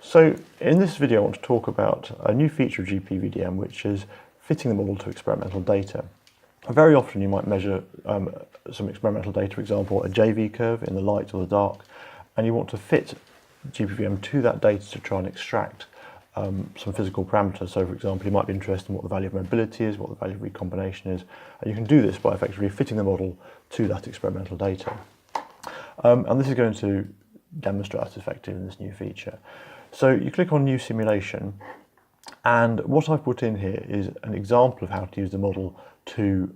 So in this video I want to talk about a new feature of gpvdm, which is fitting the model to experimental data. Very often you might measure some experimental data, for example a JV curve in the light or the dark, and you want to fit gpvdm to that data to try and extract some physical parameters. So for example, you might be interested in what the value of mobility is, what the value of recombination is, and you can do this by effectively fitting the model to that experimental data. And this is going to demonstrate that's effective in this new feature. So you click on New Simulation, and what I've put in here is an example of how to use the model to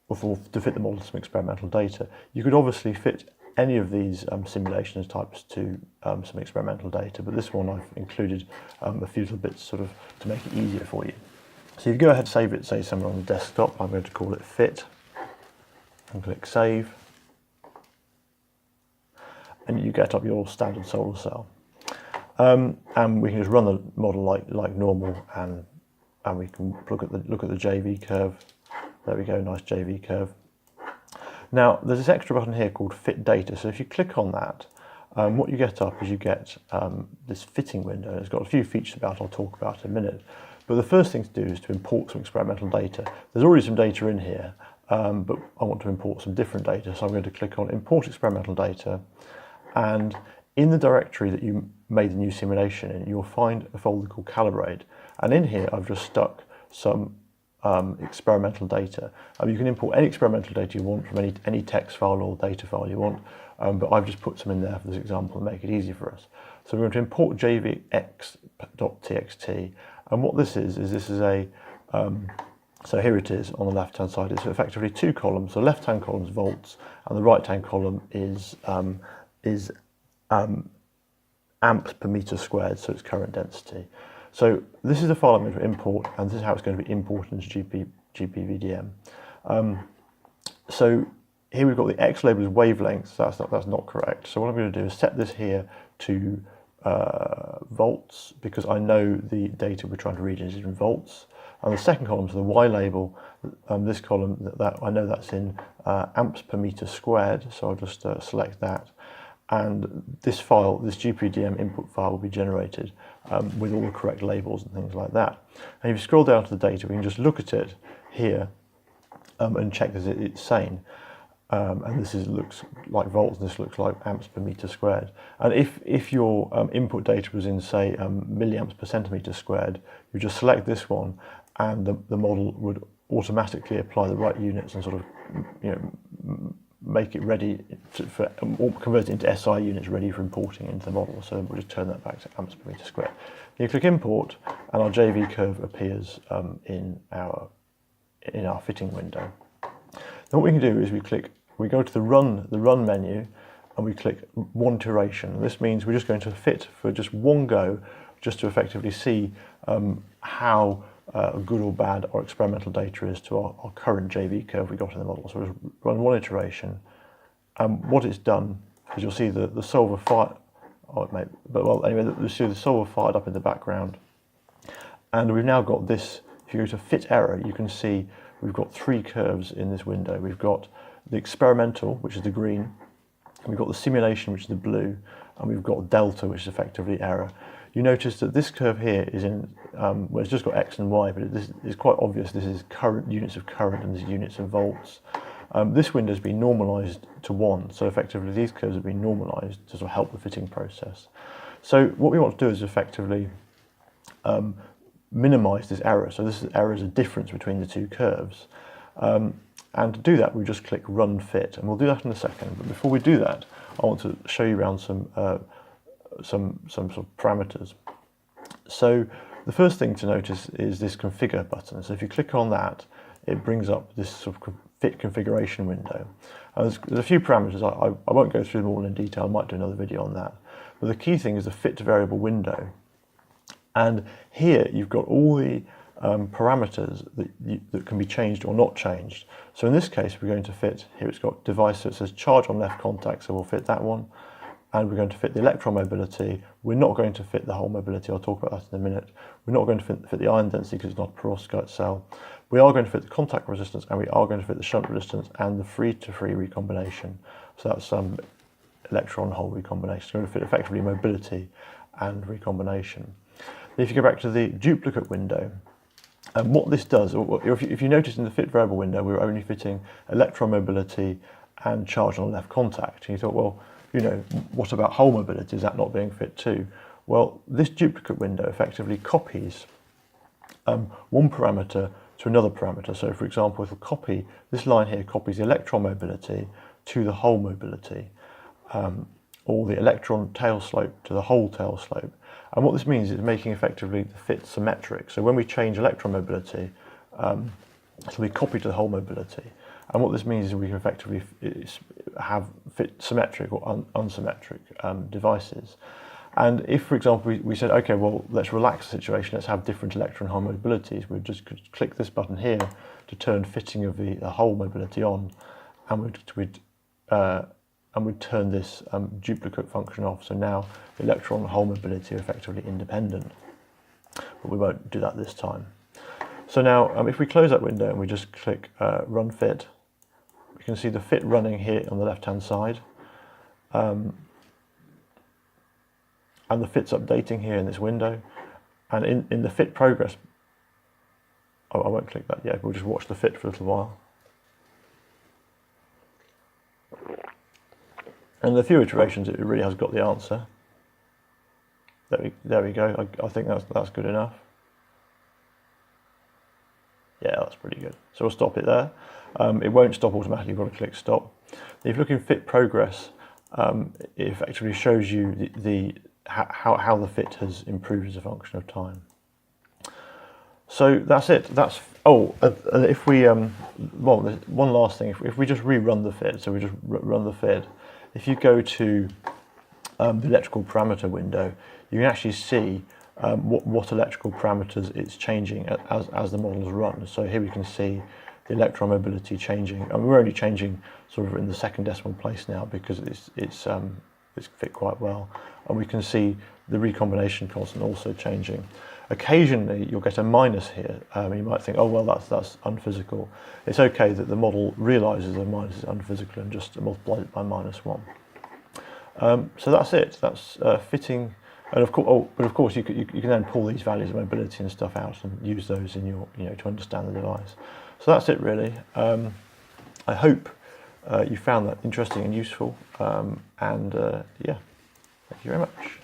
fit the model to some experimental data. You could obviously fit any of these simulations types to some experimental data, but this one I've included a few little bits sort of to make it easier for you. So if you go ahead and save it, say somewhere on the desktop, I'm going to call it Fit, and click Save, and you get up your standard solar cell. And we can just run the model like normal, and we can look at the JV curve. There we go, nice JV curve. Now there's this extra button here called Fit Data. So if you click on that, what you get up is you get this fitting window. It's got a few features about it I'll talk about in a minute. But the first thing to do is to import some experimental data. There's already some data in here, but I want to import some different data. So I'm going to click on Import Experimental Data, and in the directory that you made the new simulation in, you'll find a folder called Calibrate. And in here, I've just stuck some experimental data. You can import any experimental data you want from any text file or data file you want, but I've just put some in there for this example and make it easy for us. So we're going to import jvx.txt, and what this is a, so here it is on the left-hand side. It's effectively two columns. The left-hand column is volts, and the right-hand column is amps per meter squared, so it's current density. So this is the file I'm going to import, and this is how it's going to be imported into gpvdm. So here we've got the X label as wavelengths, so that's not correct. So what I'm going to do is set this here to volts, because I know the data we're trying to read is in volts. And the second column is the Y label. This column, that I know that's in amps per meter squared, so I'll just select that. And this file, this gpvdm input file, will be generated with all the correct labels and things like that. And if you scroll down to the data, we can just look at it here and check that it's sane. And this looks like volts, and this looks like amps per meter squared. And if your input data was in, say, milliamps per centimeter squared, you just select this one, and the model would automatically apply the right units and sort of, make it ready or convert it into SI units ready for importing into the model. So we'll just turn that back to amps per meter squared. You click Import, and our JV curve appears in our fitting window. Then what we can do is we go to the run menu, and we click one iteration. This means we're just going to fit for just one go, just to effectively see how good or bad our experimental data is to our current JV curve we got in the model. So we'll just run one iteration, and what it's done is you'll see the solver fire. You'll see the solver fired up in the background, and we've now got this. If you go to Fit Error, you can see we've got three curves in this window. We've got the experimental, which is the green, we've got the simulation, which is the blue, and we've got delta, which is effectively error. You notice that this curve here is in, well, it's just got X and Y, but this is quite obvious. This is units of current, and this is units of volts. This window has been normalized to 1, so effectively these curves have been normalized to sort of help the fitting process. So what we want to do is effectively minimize this error. So this error is a difference between the two curves. And to do that, we just click Run Fit, and we'll do that in a second. But before we do that, I want to show you around some sort of parameters. So the first thing to notice is this configure button. So if you click on that, it brings up this sort of fit configuration window. There's a few parameters. I won't go through them all in detail. I might do another video on that. But the key thing is the fit to variable window. And here you've got all the parameters that can be changed or not changed. So in this case, we're going to fit, here it's got device, so it says charge on left contact, so we'll fit that one. And we're going to fit the electron mobility. We're not going to fit the whole mobility. I'll talk about that in a minute. We're not going to fit the ion density because it's not a perovskite cell. We are going to fit the contact resistance, and we are going to fit the shunt resistance and the free-to-free recombination. So that's electron-hole recombination. It's going to fit effectively mobility and recombination. If you go back to the duplicate window, and what this does, or if you notice in the fit variable window, we were only fitting electron mobility and charge on the left contact. And you thought, well, you know, what about hole mobility? Is that not being fit too? Well, this duplicate window effectively copies one parameter to another parameter. So, for example, if we copy this line here, copies the electron mobility to the hole mobility, or the electron tail slope to the hole tail slope. And what this means is making effectively the fit symmetric. So when we change electron mobility, it'll be copied to the hole mobility. And what this means is we can effectively have fit symmetric or unsymmetric devices. And if, for example, we said, okay, well, let's relax the situation, let's have different electron hole mobilities, we'd just click this button here to turn fitting of the hole mobility on, and we'd turn this duplicate function off. So now the electron hole mobility are effectively independent, but we won't do that this time. So now if we close that window and we just click Run Fit, we can see the fit running here on the left-hand side. And the fit's updating here in this window. And in the fit progress, oh, I won't click that yet, we'll just watch the fit for a little while. And in a few iterations, it really has got the answer. There we go. I think that's good enough. Yeah, that's pretty good. So we'll stop it there. It won't stop automatically, you've got to click stop. If you look in fit progress, it effectively shows you how the fit has improved as a function of time. So that's it. If we well, there's one last thing. If we just rerun the fit, so we just run the fit. If you go to the electrical parameter window, you can actually see what electrical parameters it's changing as the models run. So here we can see the electron mobility changing, and we're only changing sort of in the second decimal place now because it's fit quite well, and we can see the recombination constant also changing. Occasionally you'll get a minus here. You might think, oh well, that's unphysical. It's okay that the model realizes the minus is unphysical and just multiplies it by -1. So that's it. That's fitting. And of course, but of course, you can then pull these values of mobility and stuff out and use those in your, to understand the device. So that's it really. I hope you found that interesting and useful. Yeah, thank you very much.